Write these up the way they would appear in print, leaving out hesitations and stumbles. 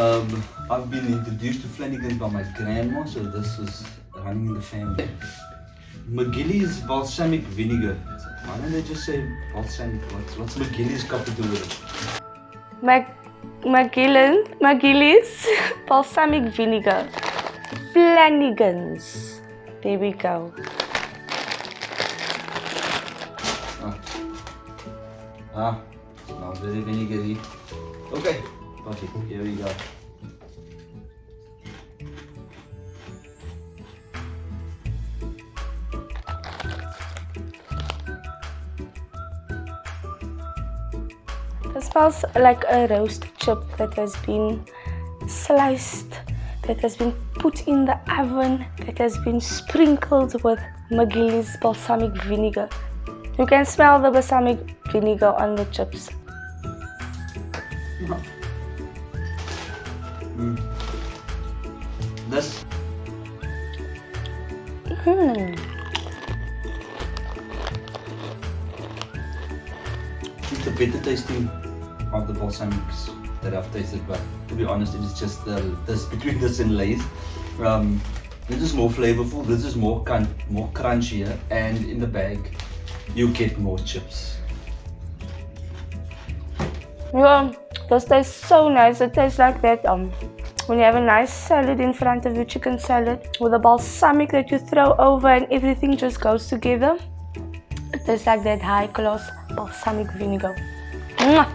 I've been introduced to Flanagan's by my grandma, so this is running in the family. McGilly's balsamic vinegar. Why don't they just say balsamic? What's McGilly's got to do with it? McGilly's balsamic vinegar. Flanagan's. There we go. Smells very vinegary. Okay, perfect. Here we go. It smells like a roast chip that has been sliced, that has been put in the oven, that has been sprinkled with McGilly's balsamic vinegar. You can smell the balsamic vinegar on the chips. This. It's the better tasting of the balsamics that I've tasted, but to be honest, it is just this between this and Lay's. This is more flavorful. This is more crunchier, and in the bag, you get more chips. Yeah, this tastes so nice. It tastes like that when you have a nice salad in front of you, chicken salad, with a balsamic that you throw over and everything just goes together. It tastes like that high class balsamic vinegar. Mwah!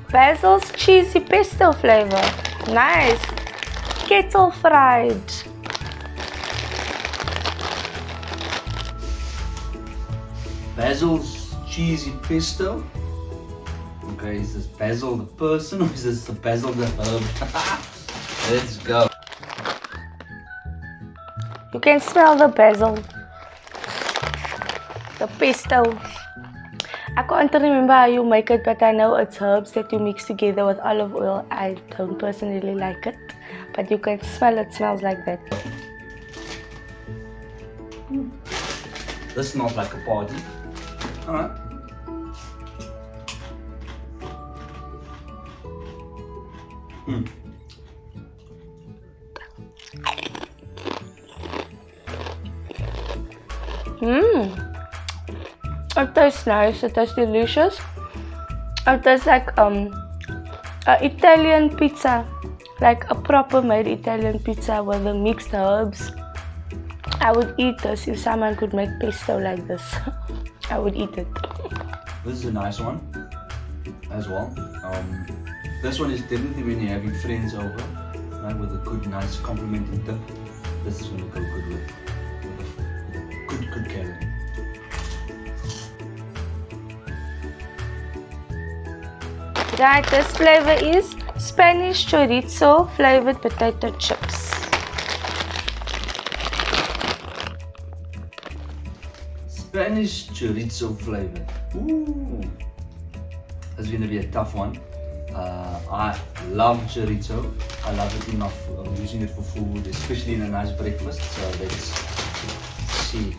Basils cheesy pesto flavor. Nice. Kettle fried. Basil's cheesy pesto. Okay, is this Basil the person or is this the Basil the herb? Let's go. You can smell the basil. The pesto. I can't remember how you make it, but I know it's herbs that you mix together with olive oil. I don't personally like it, but you can smell it. Smells like that. This smells like a party. Alright. It tastes nice. It tastes delicious. It tastes like Italian pizza, like a proper made Italian pizza with the mixed herbs. I would eat this if someone could make pesto like this. I would eat it. This is a nice one as well. This one is definitely when you're having friends over, right, with a good, nice complimenting dip. This is gonna go good with a good calorie. Right, this flavor is Spanish chorizo flavored potato chips. Spanish chorizo flavor. Ooh, that's gonna be a tough one. I love chorizo. I love it enough. I'm using it for food, especially in a nice breakfast. So let's see.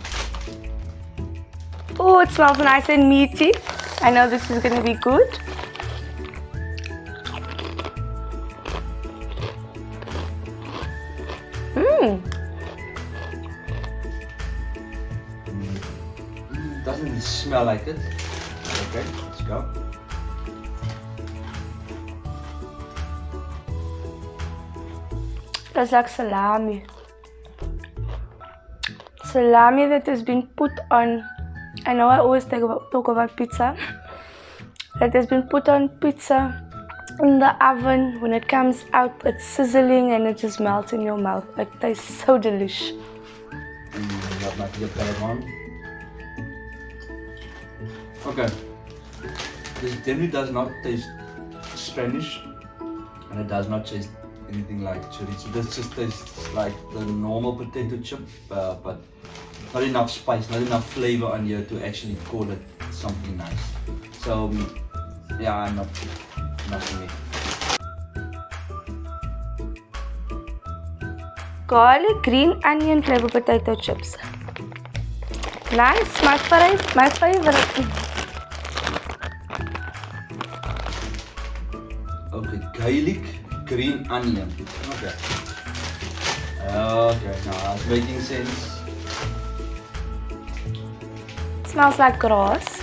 Oh, it smells nice and meaty. I know this is gonna be good. Doesn't really smell like it. Okay, let's go. That's like salami. Salami that has been put on. I know I always talk about pizza. That has been put on pizza in the oven. When it comes out, it's sizzling and it just melts in your mouth. It tastes so delish. That might be a bad one. Okay. This definitely does not taste Spanish, and it does not taste anything like chorizo. This just tastes like the normal potato chip, but not enough spice, not enough flavor on here to actually call it something nice. So yeah, not for me. Garlic green onion flavor potato chips. Nice, my favorite. garlic, green onion. Okay. Okay, now it's making sense. It smells like grass.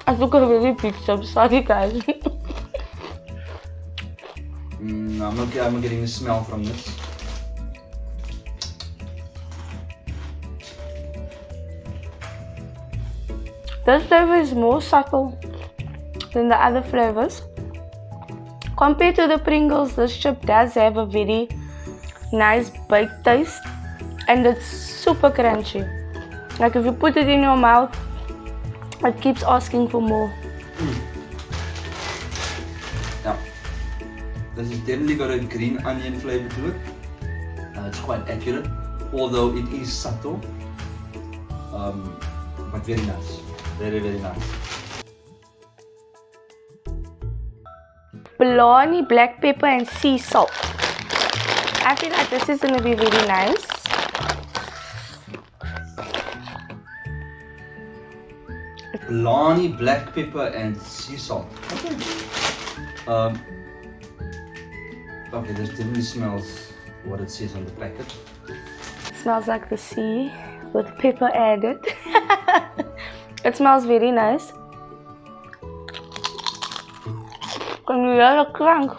I took a really big chip, sorry guys. I'm getting the smell from this. This flavor is more subtle than the other flavors. Compared to the Pringles, this chip does have a very nice baked taste and it's super crunchy. Like if you put it in your mouth, it keeps asking for more. Yeah, this has definitely got a green onion flavor to it. It's quite accurate, although it is subtle, but very nice. Very, very nice. Bologna, black pepper and sea salt. I feel like this is going to be really nice. Bologna, black pepper and sea salt. Okay. Okay, this definitely smells what it says on the packet. It smells like the sea with pepper added. It smells very nice. Can you hear the crunch?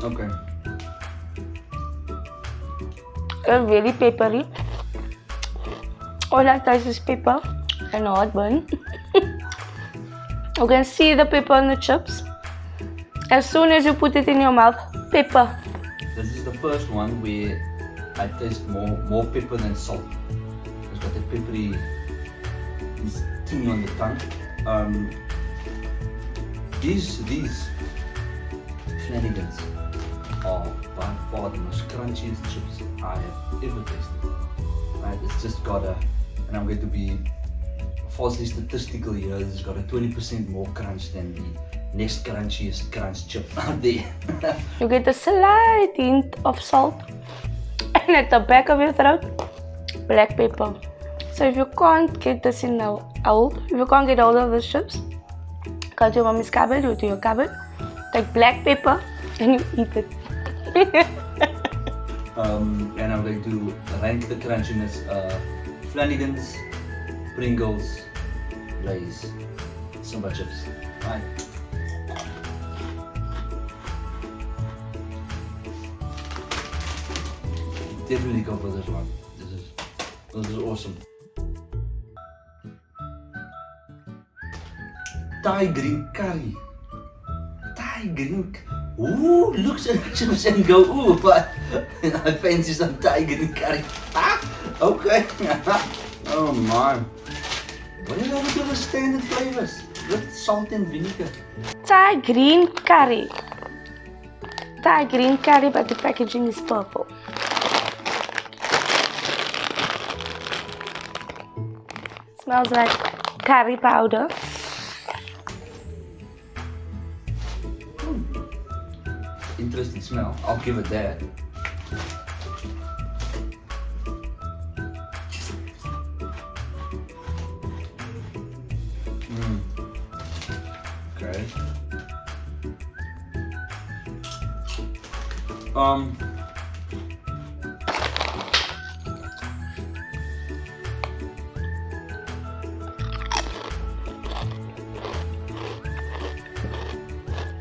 Okay. It's very peppery. All I taste is pepper and heartburn. You can see the pepper on the chips. As soon as you put it in your mouth, pepper. This is the first one where I taste more pepper than salt. It's got a peppery thing on the tongue. These Flanagans are by far the most crunchiest chips I have ever tasted. Right, it's just got and I'm going to be falsely statistical here, it's got a 20% more crunch than the next crunchiest crunch chip out there. You get a slight hint of salt, and at the back of your throat, black pepper. So if you can't get this in if you can't get hold of these chips, go to your mommy's cupboard or to your cupboard, take black pepper and you eat it. And I'm going to rank the crunchiness: Flanagans, Pringles, Lay's, Simba chips. Right. Definitely go for this one. This is awesome. Thai green curry. Thai green. Ooh, looks at the chips and go, ooh, but I fancy some Thai green curry. Ah, okay. Oh my. What is that with the standard flavors? With salt and vinegar. Thai green curry. Thai green curry, but the packaging is purple. Smells like curry powder. Interesting smell. I'll give it that. Okay.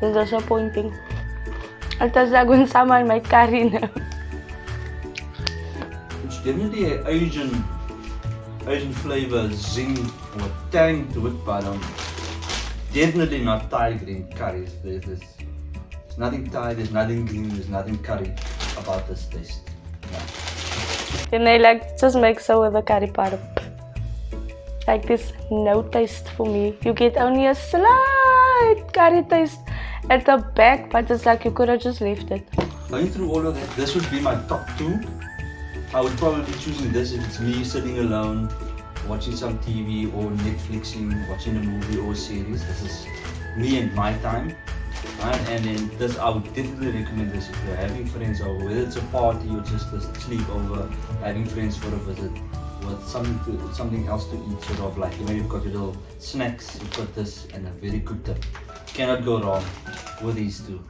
It's disappointing. It tastes like when someone made curry now. It's definitely an Asian flavor, zing or tang to it, but definitely not Thai green curry. There's nothing Thai, there's nothing green, there's nothing curry about this taste. Yeah. And they just make so with the curry powder. Like this, no taste for me. You get only a slight curry taste at the back, but it's like you could have just left it. Going through all of that, this would be my top 2. I would probably be choosing this if it's me sitting alone watching some TV or Netflixing, watching a movie or a series. This is me and my time. Right? And then this, I would definitely recommend this if you're having friends over, whether it's a party or just a sleepover, having friends for a visit, with something else to eat, sort of like, you know, you've got your little snacks, you've got this, and a very good tip. Cannot go wrong with these two.